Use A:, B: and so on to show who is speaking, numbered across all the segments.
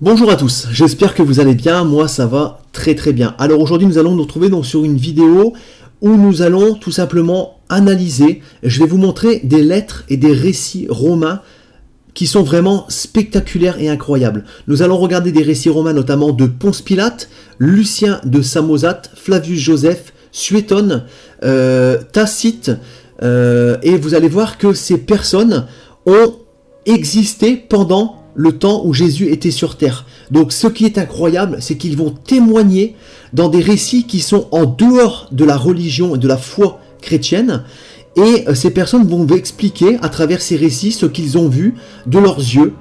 A: Bonjour à tous, j'espère que vous allez bien, moi ça va très très bien. Alors aujourd'hui nous allons nous retrouver donc sur une vidéo où nous allons tout simplement analyser, je vais vous montrer des lettres et des récits romains qui sont vraiment spectaculaires et incroyables. Nous allons regarder des récits romains notamment de Ponce Pilate, Lucien de Samosate, Flavius Joseph, Suétone, Tacite, et vous allez voir que ces personnes ont existé pendant le temps où Jésus était sur terre. Donc ce qui est incroyable, c'est qu'ils vont témoigner dans des récits qui sont en dehors de la religion et de la foi chrétienne. Et ces personnes vont expliquer à travers ces récits ce qu'ils ont vu de leurs yeux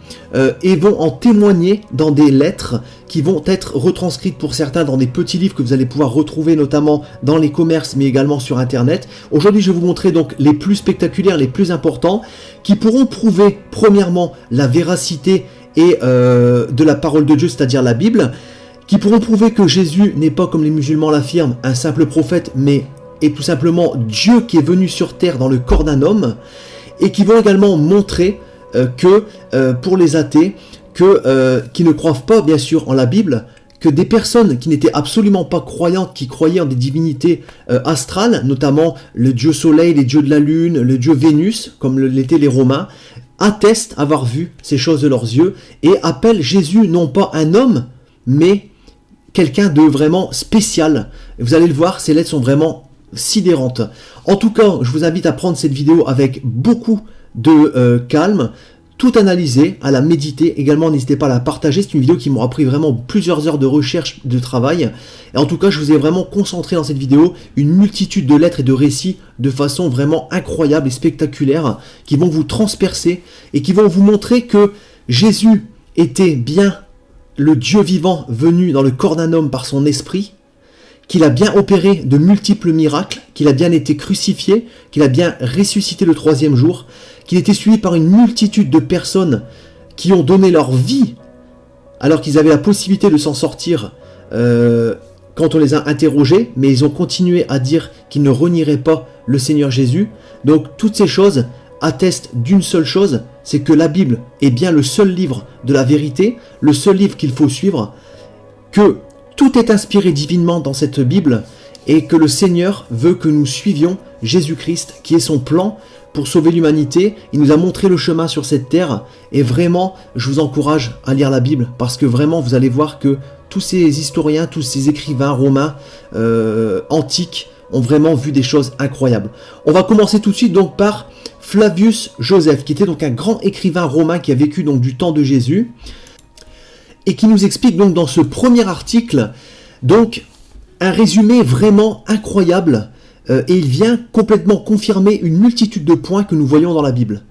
A: et vont en témoigner dans des lettres qui vont être retranscrites pour certains dans des petits livres que vous allez pouvoir retrouver notamment dans les commerces mais également sur internet. Aujourd'hui je vais vous montrer donc les plus spectaculaires, les plus importants qui pourront prouver premièrement la véracité et de la parole de Dieu, c'est-à-dire la Bible, qui pourront prouver que Jésus n'est pas comme les musulmans l'affirment, un simple prophète mais est tout simplement Dieu qui est venu sur terre dans le corps d'un homme, et qui vont également montrer que pour les athées, qui ne croient pas bien sûr en la Bible, que des personnes qui n'étaient absolument pas croyantes, qui croyaient en des divinités astrales, notamment le dieu soleil, les dieux de la lune, le dieu Vénus, comme l'étaient les Romains, attestent avoir vu ces choses de leurs yeux et appellent Jésus non pas un homme, mais quelqu'un de vraiment spécial. Vous allez le voir, ces lettres sont vraiment sidérante. En tout cas, je vous invite à prendre cette vidéo avec beaucoup de calme, tout analyser, à la méditer. Également, n'hésitez pas à la partager. C'est une vidéo qui m'aura pris vraiment plusieurs heures de recherche, de travail. Et en tout cas, je vous ai vraiment concentré dans cette vidéo une multitude de lettres et de récits de façon vraiment incroyable et spectaculaire qui vont vous transpercer et qui vont vous montrer que Jésus était bien le Dieu vivant venu dans le corps d'un homme par son esprit, qu'il a bien opéré de multiples miracles, qu'il a bien été crucifié, qu'il a bien ressuscité le troisième jour, qu'il était suivi par une multitude de personnes qui ont donné leur vie alors qu'ils avaient la possibilité de s'en sortir quand on les a interrogés, mais ils ont continué à dire qu'ils ne renieraient pas le Seigneur Jésus. Donc toutes ces choses attestent d'une seule chose, c'est que la Bible est bien le seul livre de la vérité, le seul livre qu'il faut suivre, que tout est inspiré divinement dans cette Bible et que le Seigneur veut que nous suivions Jésus-Christ qui est son plan pour sauver l'humanité. Il nous a montré le chemin sur cette terre et vraiment je vous encourage à lire la Bible parce que vraiment vous allez voir que tous ces historiens, tous ces écrivains romains antiques ont vraiment vu des choses incroyables. On va commencer tout de suite donc par Flavius Joseph qui était donc un grand écrivain romain qui a vécu donc du temps de Jésus, et qui nous explique donc dans ce premier article donc un résumé vraiment incroyable et il vient complètement confirmer une multitude de points que nous voyons dans la Bible.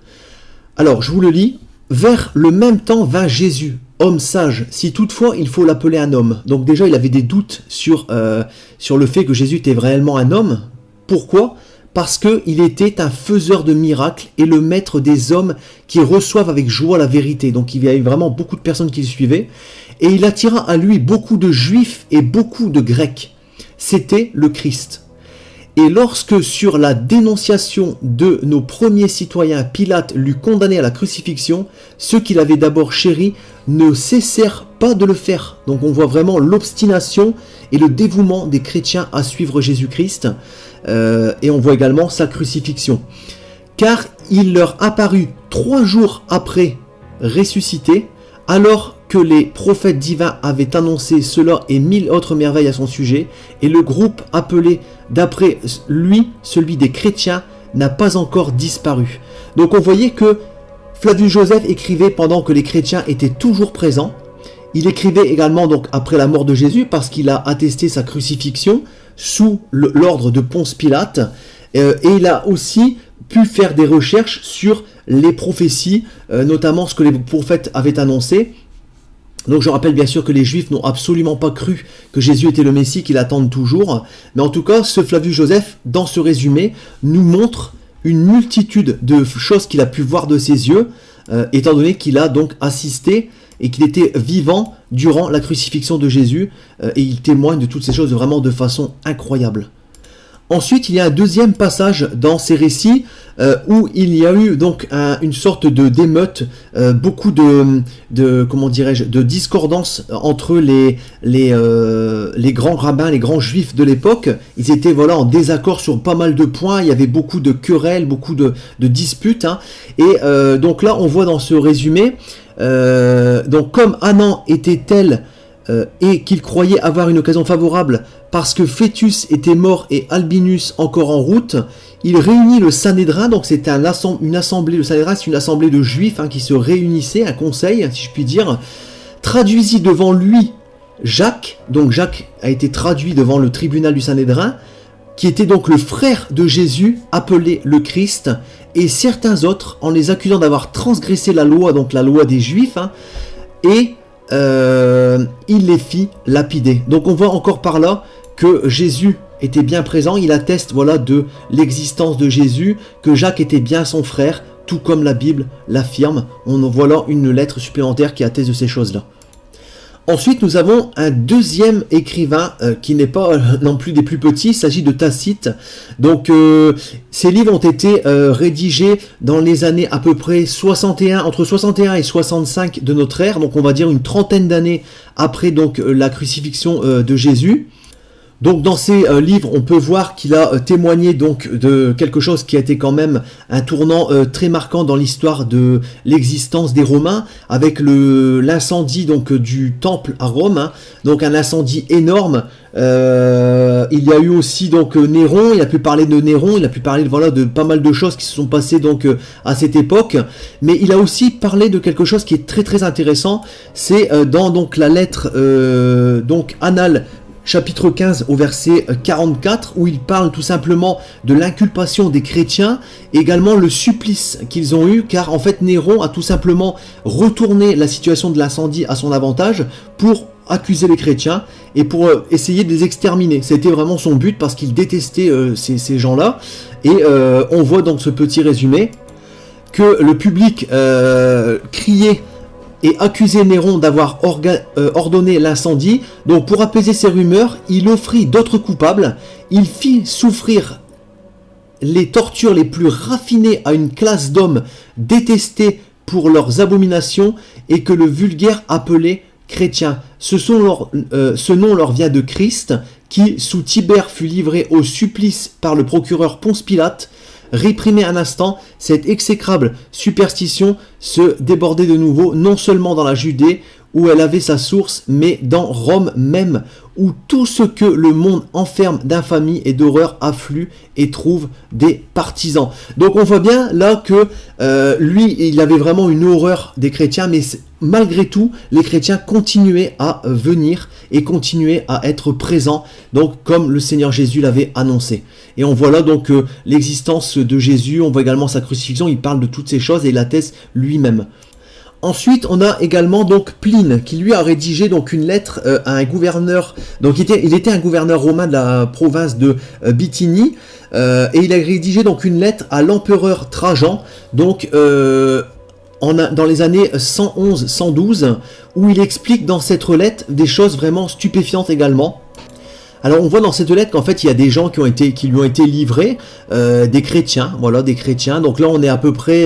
A: Alors je vous le lis. Vers le même temps vint Jésus, homme sage, si toutefois il faut l'appeler un homme. Donc déjà il avait des doutes sur le fait que Jésus était réellement un homme. Pourquoi ? Parce qu'il était un faiseur de miracles et le maître des hommes qui reçoivent avec joie la vérité. Donc il y avait vraiment beaucoup de personnes qui le suivaient. Et il attira à lui beaucoup de juifs et beaucoup de grecs. C'était le Christ. Et lorsque sur la dénonciation de nos premiers citoyens, Pilate l'eut condamné à la crucifixion, ceux qu'il avait d'abord chéris ne cessèrent pas de le faire. Donc on voit vraiment l'obstination et le dévouement des chrétiens à suivre Jésus-Christ. Et on voit également sa crucifixion. Car il leur apparut 3 jours après ressuscité, alors que les prophètes divins avaient annoncé cela et 1000 autres merveilles à son sujet, et le groupe appelé d'après lui celui des chrétiens n'a pas encore disparu. Donc on voyait que Flavius Joseph écrivait pendant que les chrétiens étaient toujours présents. Il écrivait également donc après la mort de Jésus parce qu'il a attesté sa crucifixion sous l'ordre de Ponce Pilate, et il a aussi pu faire des recherches sur les prophéties, notamment ce que les prophètes avaient annoncé. Donc je rappelle bien sûr que les Juifs n'ont absolument pas cru que Jésus était le Messie, qu'ils attendent toujours, mais en tout cas ce Flavius Joseph, dans ce résumé, nous montre une multitude de choses qu'il a pu voir de ses yeux, étant donné qu'il a donc assisté et qu'il était vivant durant la crucifixion de Jésus, et il témoigne de toutes ces choses vraiment de façon incroyable. Ensuite, il y a un deuxième passage dans ces récits où il y a eu donc une sorte d'émeute, beaucoup comment dirais-je, de discordance entre les grands rabbins, les grands juifs de l'époque. Ils étaient voilà en désaccord sur pas mal de points. Il y avait beaucoup de querelles, beaucoup de disputes. Hein. Et donc là, on voit dans ce résumé, donc comme Hanan était tel et qu'il croyait avoir une occasion favorable parce que Fœtus était mort et Albinus encore en route, il réunit le Sanhédrin, donc c'était une assemblée, le Sanhédrin c'est une assemblée de juifs hein, qui se réunissaient, un conseil si je puis dire, traduisit devant lui Jacques, donc Jacques a été traduit devant le tribunal du Sanhédrin, qui était donc le frère de Jésus, appelé le Christ, et certains autres, en les accusant d'avoir transgressé la loi, donc la loi des Juifs, hein, et il les fit lapider. Donc on voit encore par là que Jésus était bien présent, il atteste voilà, de l'existence de Jésus, que Jacques était bien son frère, tout comme la Bible l'affirme. On voit là une lettre supplémentaire qui atteste de ces choses-là. Ensuite, nous avons un deuxième écrivain qui n'est pas non plus des plus petits, il s'agit de Tacite. Donc, ces livres ont été rédigés dans les années à peu près entre 61 et 65 de notre ère, donc on va dire une trentaine d'années après donc, la crucifixion de Jésus. Donc dans ces livres, on peut voir qu'il a témoigné donc de quelque chose qui a été quand même un tournant très marquant dans l'histoire de l'existence des Romains, avec l'incendie donc du temple à Rome, hein, donc un incendie énorme. Il y a eu aussi donc Néron, il a pu parler de Néron, il a pu parler voilà, de pas mal de choses qui se sont passées donc à cette époque, mais il a aussi parlé de quelque chose qui est très très intéressant, c'est dans donc la lettre donc Annales, chapitre 15 au verset 44, où il parle tout simplement de l'inculpation des chrétiens, également le supplice qu'ils ont eu, car en fait Néron a tout simplement retourné la situation de l'incendie à son avantage pour accuser les chrétiens et pour essayer de les exterminer. C'était vraiment son but parce qu'il détestait ces gens-là. Et on voit dans ce petit résumé que le public criait et accusait Néron d'avoir ordonné l'incendie. Donc pour apaiser ces rumeurs, il offrit d'autres coupables, il fit souffrir les tortures les plus raffinées à une classe d'hommes détestés pour leurs abominations et que le vulgaire appelait chrétiens. Ce nom leur vient de Christ, qui sous Tibère fut livré au supplice par le procureur Ponce Pilate. Réprimer un instant, cette exécrable superstition se débordait de nouveau, non seulement dans la Judée, où elle avait sa source, mais dans Rome même, où tout ce que le monde enferme d'infamie et d'horreur afflue et trouve des partisans. Donc on voit bien là que lui, il avait vraiment une horreur des chrétiens, mais malgré tout, les chrétiens continuaient à venir et continuaient à être présents, donc comme le Seigneur Jésus l'avait annoncé. Et on voit là donc l'existence de Jésus, on voit également sa crucifixion, il parle de toutes ces choses et il atteste lui-même. Ensuite, on a également donc Pline qui lui a rédigé donc une lettre à un gouverneur. Donc il était un gouverneur romain de la province de Bithynie et il a rédigé donc une lettre à l'empereur Trajan. Donc dans les années 111-112 où il explique dans cette lettre des choses vraiment stupéfiantes également. Alors on voit dans cette lettre qu'en fait il y a des gens qui lui ont été livrés, des chrétiens, voilà, des chrétiens. Donc là on est à peu près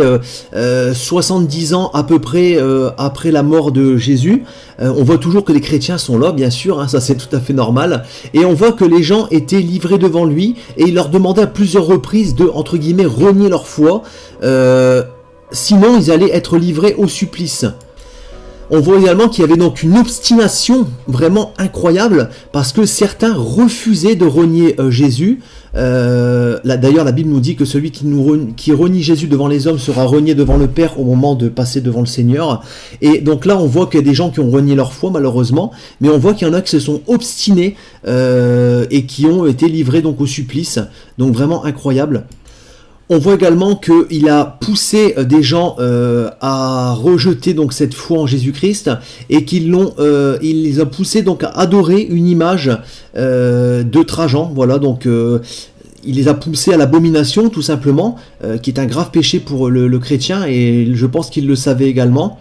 A: 70 ans à peu près après la mort de Jésus. On voit toujours que les chrétiens sont là, bien sûr, hein, ça c'est tout à fait normal. Et on voit que les gens étaient livrés devant lui et il leur demandait à plusieurs reprises de, entre guillemets, renier leur foi. Sinon ils allaient être livrés au supplice. On voit également qu'il y avait donc une obstination vraiment incroyable parce que certains refusaient de renier Jésus. D'ailleurs, la Bible nous dit que celui qui renie Jésus devant les hommes sera renié devant le Père au moment de passer devant le Seigneur. Et donc là, on voit qu'il y a des gens qui ont renié leur foi malheureusement, mais on voit qu'il y en a qui se sont obstinés et qui ont été livrés donc au supplice. Donc vraiment incroyable. On voit également qu'il a poussé des gens à rejeter donc cette foi en Jésus-Christ et il les a poussés donc à adorer une image de Trajan. Voilà, donc il les a poussés à l'abomination tout simplement, qui est un grave péché pour le chrétien et je pense qu'il le savait également.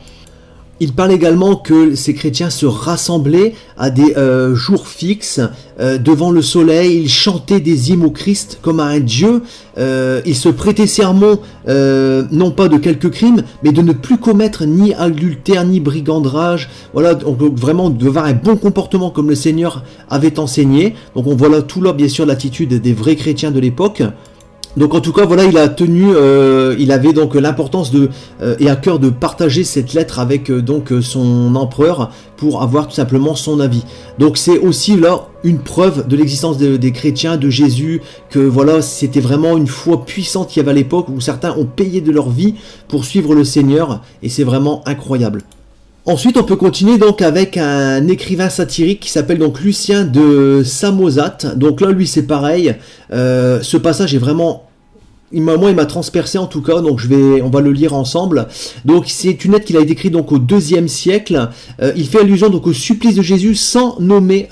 A: Il parle également que ces chrétiens se rassemblaient à des jours fixes devant le soleil, ils chantaient des hymnes au Christ comme à un Dieu, ils se prêtaient serment non pas de quelques crimes, mais de ne plus commettre ni adultère, ni brigandage, voilà, donc vraiment d'avoir un bon comportement comme le Seigneur avait enseigné. Donc on voit là tout là bien sûr l'attitude des vrais chrétiens de l'époque. Donc en tout cas voilà, il a tenu, il avait donc l'importance de et à cœur de partager cette lettre avec donc son empereur pour avoir tout simplement son avis. Donc c'est aussi là une preuve de l'existence des chrétiens, de Jésus, que voilà, c'était vraiment une foi puissante qu'il y avait à l'époque où certains ont payé de leur vie pour suivre le Seigneur et c'est vraiment incroyable. Ensuite, on peut continuer donc avec un écrivain satirique qui s'appelle donc Lucien de Samosate. Donc là, lui, c'est pareil. Ce passage est vraiment... Moi, il m'a transpercé en tout cas, donc on va le lire ensemble. Donc c'est une lettre qu'il a écrite donc au IIe siècle. Il fait allusion donc au supplice de Jésus sans nommer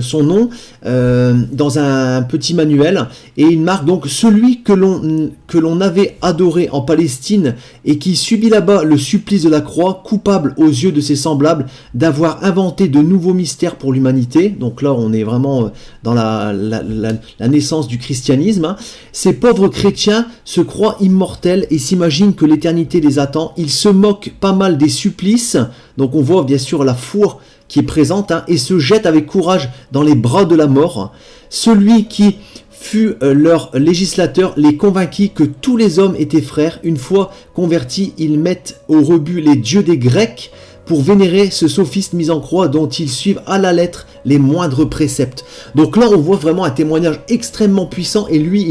A: son nom dans un petit manuel, et il marque donc celui que l'on avait adoré en Palestine et qui subit là-bas le supplice de la croix, coupable aux yeux de ses semblables d'avoir inventé de nouveaux mystères pour l'humanité. Donc là, on est vraiment dans la naissance du christianisme. Hein. Ces pauvres chrétiens se croient immortels et s'imaginent que l'éternité les attend. Ils se moquent pas mal des supplices, donc on voit bien sûr la foi qui est présente, hein, et se jettent avec courage dans les bras de la mort. Celui qui fut leur législateur les convainquit que tous les hommes étaient frères. Une fois convertis, ils mettent au rebut les dieux des Grecs pour vénérer ce sophiste mis en croix dont ils suivent à la lettre les moindres préceptes. Donc là, on voit vraiment un témoignage extrêmement puissant, et lui,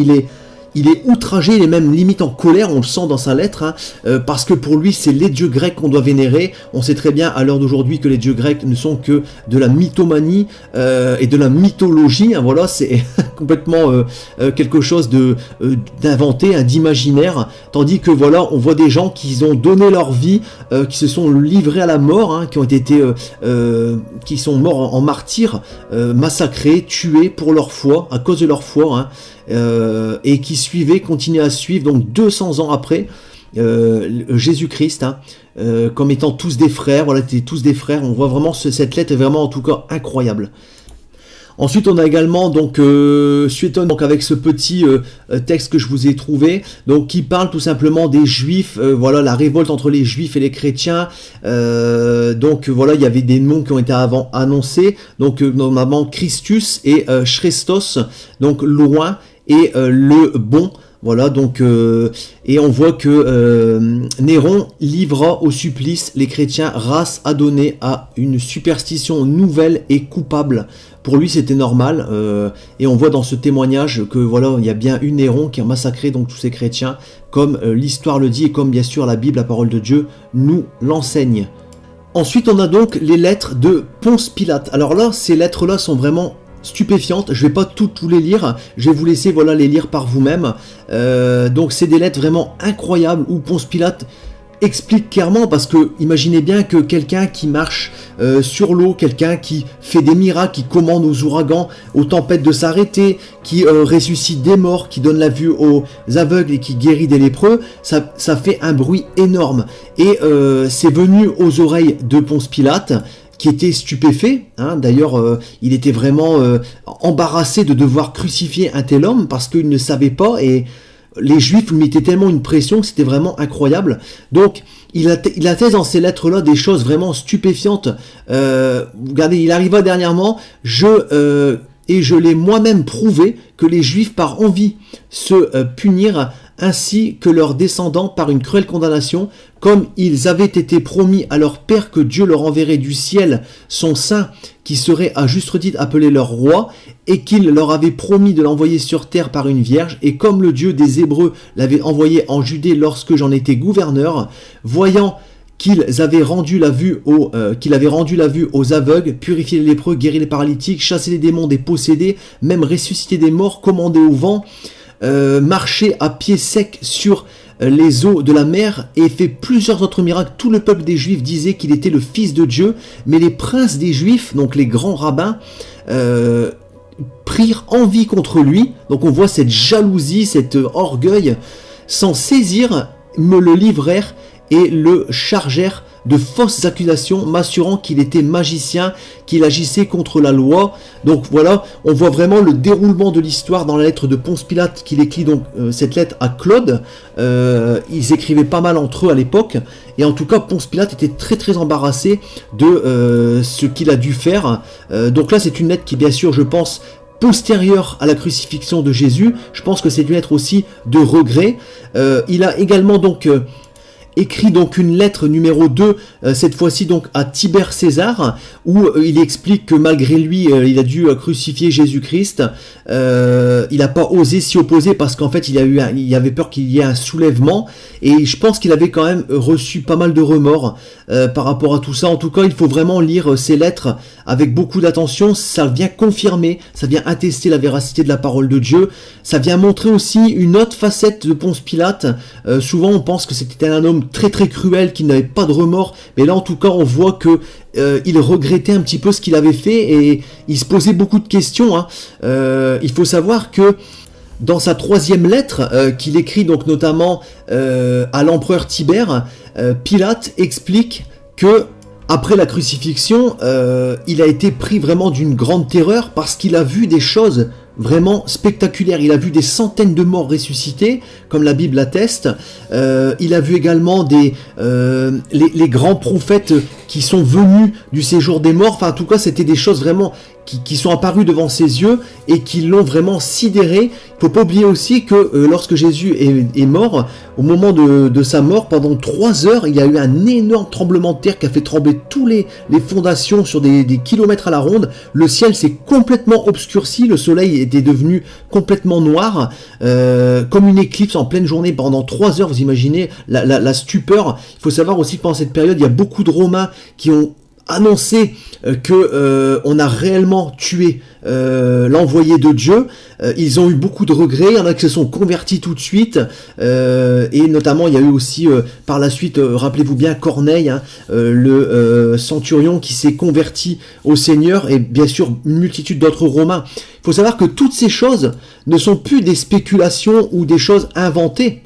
A: il est outragé, il est même limite en colère, on le sent dans sa lettre, hein, parce que pour lui, c'est les dieux grecs qu'on doit vénérer. On sait très bien à l'heure d'aujourd'hui que les dieux grecs ne sont que de la mythomanie et de la mythologie. Hein, voilà, c'est complètement quelque chose d'inventé, hein, d'imaginaire. Tandis que voilà, on voit des gens qui ont donné leur vie, qui se sont livrés à la mort, hein, qui sont morts en martyrs, massacrés, tués pour leur foi, à cause de leur foi. Hein. Et qui continuaient à suivre donc 200 ans après Jésus-Christ, hein, comme étant tous des frères. Voilà, étaient tous des frères. On voit vraiment cette lettre est vraiment en tout cas incroyable. Ensuite, on a également donc Suétone, donc avec ce petit texte que je vous ai trouvé, donc qui parle tout simplement des Juifs, voilà, la révolte entre les Juifs et les chrétiens. Donc voilà, il y avait des noms qui ont été avant annoncés, donc notamment Christus et Chrestos, donc loin, et le bon. Voilà, donc et on voit que Néron livra au supplice les chrétiens, race adonnée à une superstition nouvelle et coupable. Pour lui, c'était normal, et on voit dans ce témoignage que voilà, il y a bien eu Néron qui a massacré donc tous ces chrétiens, comme l'histoire le dit et comme bien sûr la Bible, la parole de Dieu, nous l'enseigne. Ensuite, on a donc les lettres de Ponce Pilate. Alors là, ces lettres-là sont vraiment stupéfiantes. Je vais pas toutes les lire, je vais vous laisser voilà les lire par vous-même. Donc c'est des lettres vraiment incroyables où Ponce Pilate explique clairement, parce que imaginez bien que quelqu'un qui marche sur l'eau, quelqu'un qui fait des miracles, qui commande aux ouragans, aux tempêtes de s'arrêter, qui ressuscite des morts, qui donne la vue aux aveugles et qui guérit des lépreux, ça fait un bruit énorme. Et c'est venu aux oreilles de Ponce Pilate, qui était stupéfait, hein. D'ailleurs il était vraiment embarrassé de devoir crucifier un tel homme parce qu'il ne savait pas, et les Juifs lui mettaient tellement une pression que c'était vraiment incroyable. Donc il atteste dans ces lettres-là des choses vraiment stupéfiantes. Regardez, il arriva dernièrement, et je l'ai moi-même prouvé que les Juifs par envie se punirent, ainsi que leurs descendants par une cruelle condamnation, comme ils avaient été promis à leur père que Dieu leur enverrait du ciel son saint, qui serait à juste titre appelé leur roi, et qu'il leur avait promis de l'envoyer sur terre par une vierge, et comme le Dieu des Hébreux l'avait envoyé en Judée lorsque j'en étais gouverneur, voyant qu'il avait rendu la vue aux aveugles, purifié les lépreux, guéri les paralytiques, chassé les démons des possédés, même ressuscité des morts, commandé au vent, marché à pied sec sur les eaux de la mer, et fait plusieurs autres miracles. Tout le peuple des Juifs disait qu'il était le fils de Dieu, mais les princes des Juifs, donc les grands rabbins, prirent envie contre lui. Donc on voit cette jalousie, cet orgueil, s'en saisir, me le livrèrent, et le chargèrent de fausses accusations, m'assurant qu'il était magicien, qu'il agissait contre la loi. Donc voilà, on voit vraiment le déroulement de l'histoire dans la lettre de Ponce Pilate qu'il écrit donc cette lettre à Claude. Ils écrivaient pas mal entre eux à l'époque, et en tout cas Ponce Pilate était très embarrassé de ce qu'il a dû faire. Donc là c'est une lettre qui bien sûr je pense postérieure à la crucifixion de Jésus. Je pense que c'est une lettre aussi de regret. Il a également donc écrit donc une lettre numéro 2, cette fois-ci donc à Tibère César, où il explique que malgré lui, il a dû crucifier Jésus-Christ. Il n'a pas osé s'y opposer parce qu'en fait il avait peur qu'il y ait un soulèvement, et je pense qu'il avait quand même reçu pas mal de remords par rapport à tout ça. En tout cas, il faut vraiment lire ces lettres avec beaucoup d'attention. Ça vient confirmer, ça vient attester la véracité de la parole de Dieu. Ça vient montrer aussi une autre facette de Ponce Pilate. Souvent on pense que c'était un homme très cruel, qui n'avait pas de remords, mais là en tout cas on voit que il regrettait un petit peu ce qu'il avait fait, et il se posait beaucoup de questions, hein. Il faut savoir que dans sa 3e lettre qu'il écrit donc notamment à l'empereur Tibère, Pilate explique que après la crucifixion, il a été pris vraiment d'une grande terreur parce qu'il a vu des choses vraiment spectaculaire. Il a vu des centaines de morts ressuscités, comme la Bible atteste. Il a vu également les grands prophètes qui sont venus du séjour des morts. Enfin, en tout cas, c'était des choses vraiment qui sont apparues devant ses yeux et qui l'ont vraiment sidéré. Il ne faut pas oublier aussi que lorsque Jésus est mort, au moment de sa mort, pendant 3 heures, il y a eu un énorme tremblement de terre qui a fait trembler tous les fondations sur des kilomètres à la ronde. Le ciel s'est complètement obscurci, le soleil était devenu complètement noir, comme une éclipse en pleine journée pendant 3 heures. Vous imaginez la stupeur. Il faut savoir aussi que pendant cette période, il y a beaucoup de Romains qui ont annoncé que on a réellement tué l'envoyé de Dieu. Ils ont eu beaucoup de regrets, il y en a qui se sont convertis tout de suite, et notamment il y a eu aussi par la suite, rappelez-vous bien Corneille, hein, le centurion qui s'est converti au Seigneur, et bien sûr une multitude d'autres Romains. Il faut savoir que toutes ces choses ne sont plus des spéculations ou des choses inventées,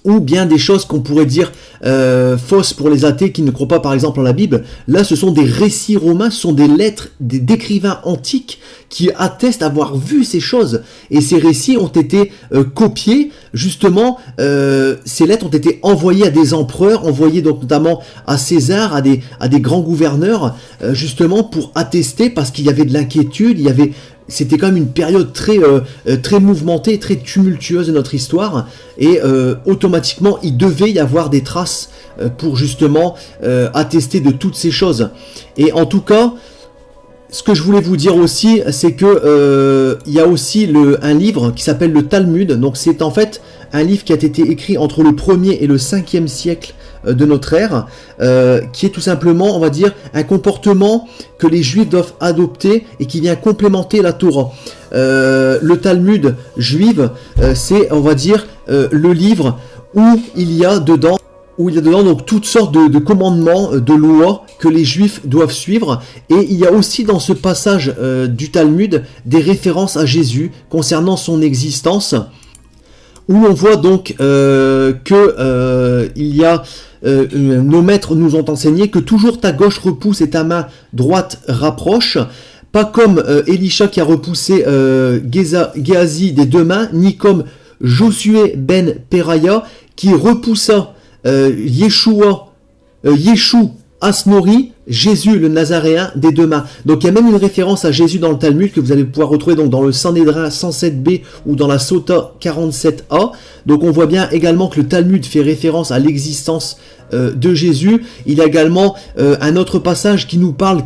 A: ou bien des choses qu'on pourrait dire fausses pour les athées qui ne croient pas par exemple en la Bible. Là, ce sont des récits romains, ce sont des lettres d'écrivains antiques qui attestent avoir vu ces choses. Et ces récits ont été copiés, justement, ces lettres ont été envoyées à des empereurs, envoyées donc notamment à César, à des grands gouverneurs, justement pour attester, parce qu'il y avait de l'inquiétude, c'était quand même une période très mouvementée, très tumultueuse de notre histoire, et automatiquement il devait y avoir des traces pour justement attester de toutes ces choses. Et en tout cas, ce que je voulais vous dire aussi, c'est que il y a aussi un livre qui s'appelle le Talmud. Donc c'est en fait un livre qui a été écrit entre le 1er et le 5e siècle de notre ère, qui est tout simplement, on va dire, un comportement que les Juifs doivent adopter et qui vient complémenter la Torah. Le Talmud juif, c'est, on va dire, le livre où il y a dedans donc toutes sortes de commandements, de lois que les Juifs doivent suivre. Et il y a aussi dans ce passage du Talmud des références à Jésus concernant son existence, où on voit donc nos maîtres nous ont enseigné que toujours ta gauche repousse et ta main droite rapproche, pas comme Elisha qui a repoussé Géhazi des 2 mains, ni comme Josué ben Peraya qui repoussa Yeshu Asnori, Jésus le Nazaréen des 2 mains. Donc il y a même une référence à Jésus dans le Talmud que vous allez pouvoir retrouver donc dans le Sanhédrin 107b ou dans la Sota 47a. Donc on voit bien également que le Talmud fait référence à l'existence de Jésus. Il y a également un autre passage qui nous parle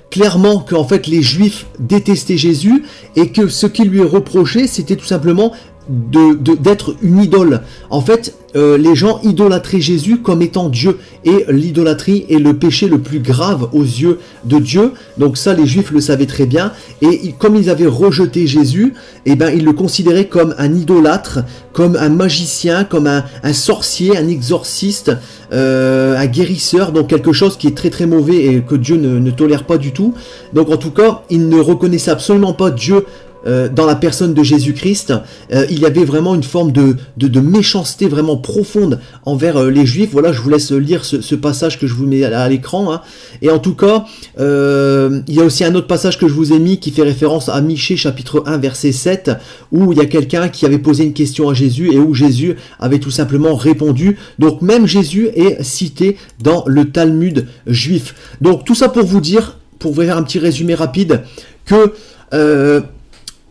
A: clairement qu'en fait les Juifs détestaient Jésus, et que ce qui lui est reproché, c'était tout simplement d'être une idole. En fait, les gens idolâtraient Jésus comme étant Dieu, et l'idolâtrie est le péché le plus grave aux yeux de Dieu. Donc ça, les Juifs le savaient très bien, et comme ils avaient rejeté Jésus, eh ben ils le considéraient comme un idolâtre, comme un magicien, comme un sorcier, un exorciste, un guérisseur, donc quelque chose qui est très mauvais et que Dieu ne tolère pas du tout. Donc en tout cas, ils ne reconnaissaient absolument pas Dieu dans la personne de Jésus-Christ, il y avait vraiment une forme de méchanceté vraiment profonde envers les Juifs. Voilà, je vous laisse lire ce passage que je vous mets à l'écran. Hein. Et en tout cas, il y a aussi un autre passage que je vous ai mis qui fait référence à Michée chapitre 1 verset 7, où il y a quelqu'un qui avait posé une question à Jésus et où Jésus avait tout simplement répondu. Donc même Jésus est cité dans le Talmud juif. Donc tout ça pour vous dire, pour vous faire un petit résumé rapide, que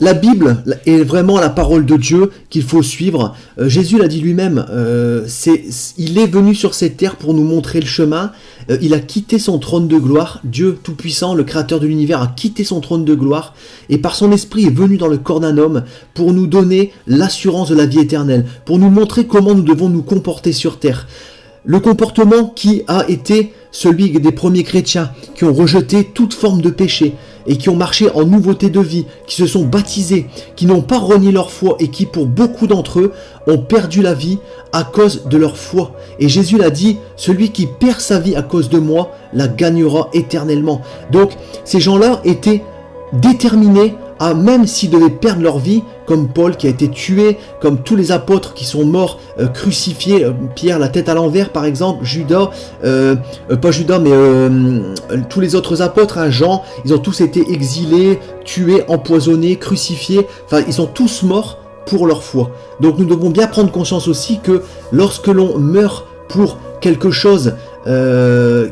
A: la Bible est vraiment la parole de Dieu qu'il faut suivre. Jésus l'a dit lui-même, il est venu sur cette terre pour nous montrer le chemin. Il a quitté son trône de gloire. Dieu Tout-Puissant, le Créateur de l'univers, a quitté son trône de gloire et par son esprit est venu dans le corps d'un homme pour nous donner l'assurance de la vie éternelle, pour nous montrer comment nous devons nous comporter sur terre. Le comportement qui a été celui des premiers chrétiens qui ont rejeté toute forme de péché et qui ont marché en nouveauté de vie, qui se sont baptisés, qui n'ont pas renié leur foi et qui, pour beaucoup d'entre eux, ont perdu la vie à cause de leur foi. Et Jésus l'a dit, celui qui perd sa vie à cause de moi, la gagnera éternellement. Donc, ces gens-là étaient déterminés à, même s'ils devaient perdre leur vie, comme Paul qui a été tué, comme tous les apôtres qui sont morts, crucifiés, Pierre la tête à l'envers par exemple, Judas, pas Judas mais tous les autres apôtres, hein, Jean, ils ont tous été exilés, tués, empoisonnés, crucifiés, enfin ils sont tous morts pour leur foi. Donc nous devons bien prendre conscience aussi que lorsque l'on meurt pour quelque chose que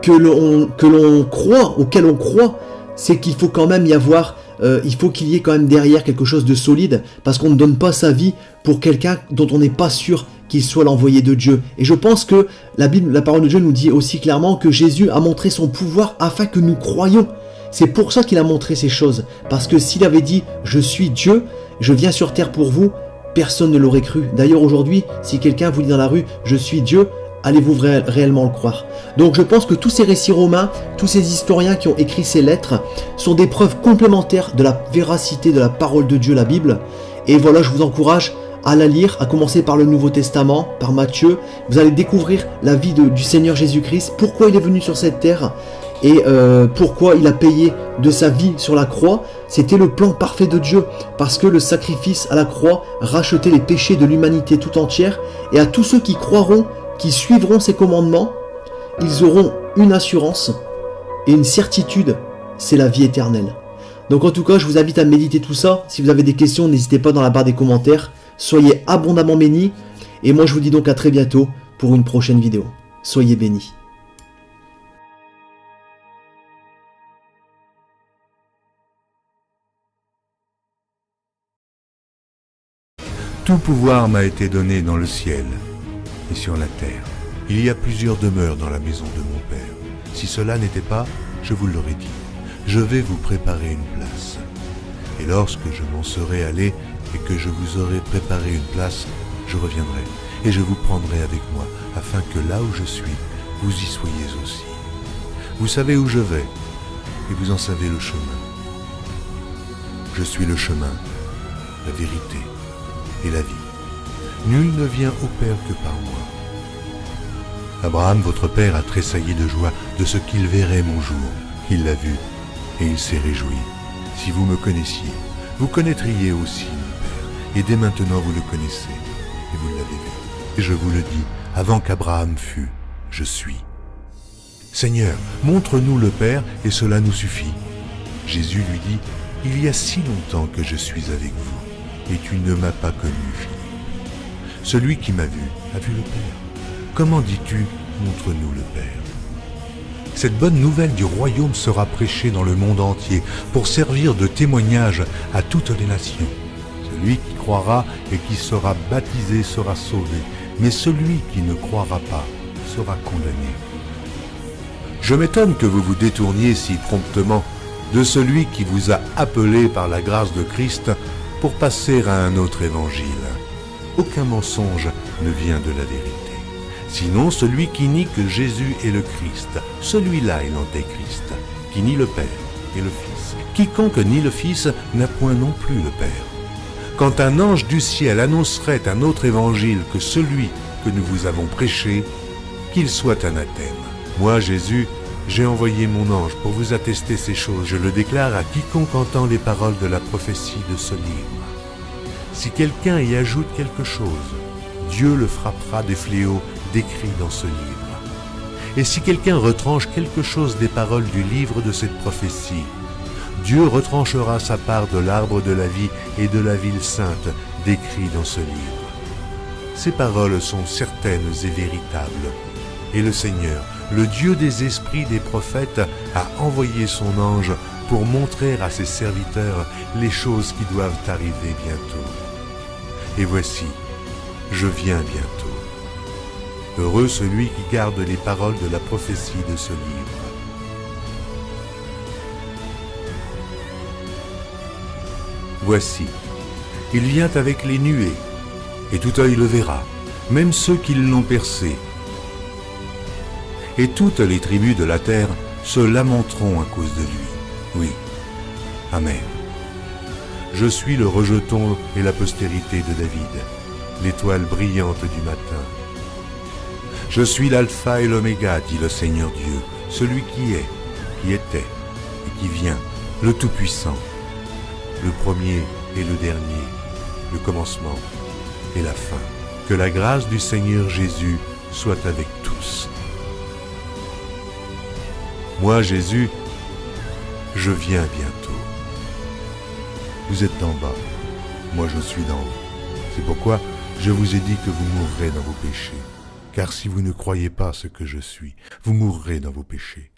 A: l'on croit, auquel on croit, c'est qu'il faut quand même y avoir il faut qu'il y ait quand même derrière quelque chose de solide, parce qu'on ne donne pas sa vie pour quelqu'un dont on n'est pas sûr qu'il soit l'envoyé de Dieu. Et je pense que la Bible, la parole de Dieu nous dit aussi clairement que Jésus a montré son pouvoir afin que nous croyions. C'est pour ça qu'il a montré ces choses, parce que s'il avait dit « Je suis Dieu, je viens sur terre pour vous », personne ne l'aurait cru. D'ailleurs aujourd'hui, si quelqu'un vous dit dans la rue « Je suis Dieu », allez-vous réellement le croire? Donc je pense que tous ces récits romains, tous ces historiens qui ont écrit ces lettres sont des preuves complémentaires de la véracité de la parole de Dieu, la Bible. Et voilà, je vous encourage à la lire, à commencer par le Nouveau Testament, par Matthieu. Vous allez découvrir la vie du Seigneur Jésus-Christ, pourquoi il est venu sur cette terre et pourquoi il a payé de sa vie sur la croix. C'était le plan parfait de Dieu, parce que le sacrifice à la croix rachetait les péchés de l'humanité tout entière, et à tous ceux qui croiront, qui suivront ses commandements, ils auront une assurance et une certitude, c'est la vie éternelle. Donc en tout cas, je vous invite à méditer tout ça. Si vous avez des questions, n'hésitez pas dans la barre des commentaires. Soyez abondamment bénis. Et moi, je vous dis donc à très bientôt pour une prochaine vidéo. Soyez bénis.
B: Tout pouvoir m'a été donné dans le ciel et sur la terre. Il y a plusieurs demeures dans la maison de mon Père. Si cela n'était pas, je vous l'aurais dit. Je vais vous préparer une place. Et lorsque je m'en serai allé et que je vous aurai préparé une place, je reviendrai et je vous prendrai avec moi, afin que là où je suis, vous y soyez aussi. Vous savez où je vais et vous en savez le chemin. Je suis le chemin, la vérité et la vie. Nul ne vient au Père que par moi. Abraham, votre père, a tressailli de joie de ce qu'il verrait mon jour. Il l'a vu et il s'est réjoui. Si vous me connaissiez, vous connaîtriez aussi mon Père. Et dès maintenant vous le connaissez et vous l'avez vu. Et je vous le dis, avant qu'Abraham fût, je suis. Seigneur, montre-nous le Père et cela nous suffit. Jésus lui dit, il y a si longtemps que je suis avec vous et tu ne m'as pas connu, Philippe. Celui qui m'a vu a vu le Père. Comment dis-tu, montre-nous le Père? Cette bonne nouvelle du royaume sera prêchée dans le monde entier pour servir de témoignage à toutes les nations. Celui qui croira et qui sera baptisé sera sauvé, mais celui qui ne croira pas sera condamné. Je m'étonne que vous vous détourniez si promptement de celui qui vous a appelé par la grâce de Christ pour passer à un autre évangile. Aucun mensonge ne vient de la vérité. Sinon, celui qui nie que Jésus est le Christ, celui-là est l'antéchrist, qui nie le Père et le Fils. Quiconque nie le Fils n'a point non plus le Père. Quand un ange du ciel annoncerait un autre évangile que celui que nous vous avons prêché, qu'il soit anathème. Moi, Jésus, J'ai envoyé mon ange pour vous attester ces choses. Je le déclare à quiconque entend les paroles de la prophétie de ce livre. Si quelqu'un y ajoute quelque chose, Dieu le frappera des fléaux décrits dans ce livre. Et si quelqu'un retranche quelque chose des paroles du livre de cette prophétie, Dieu retranchera sa part de l'arbre de la vie et de la ville sainte décrit dans ce livre. Ces paroles sont certaines et véritables. Et le Seigneur, le Dieu des esprits des prophètes, a envoyé son ange pour montrer à ses serviteurs les choses qui doivent arriver bientôt. Et voici, je viens bientôt. Heureux celui qui garde les paroles de la prophétie de ce livre. Voici, il vient avec les nuées, et tout œil le verra, même ceux qui l'ont percé. Et toutes les tribus de la terre se lamenteront à cause de lui. Oui. Amen. Je suis le rejeton et la postérité de David, l'étoile brillante du matin. Je suis l'alpha et l'oméga, dit le Seigneur Dieu, celui qui est, qui était et qui vient, le Tout-Puissant, le premier et le dernier, le commencement et la fin. Que la grâce du Seigneur Jésus soit avec tous. Moi, Jésus, je viens bientôt. Vous êtes d'en bas, moi je suis d'en haut. C'est pourquoi je vous ai dit que vous mourrez dans vos péchés. Car si vous ne croyez pas ce que je suis, vous mourrez dans vos péchés.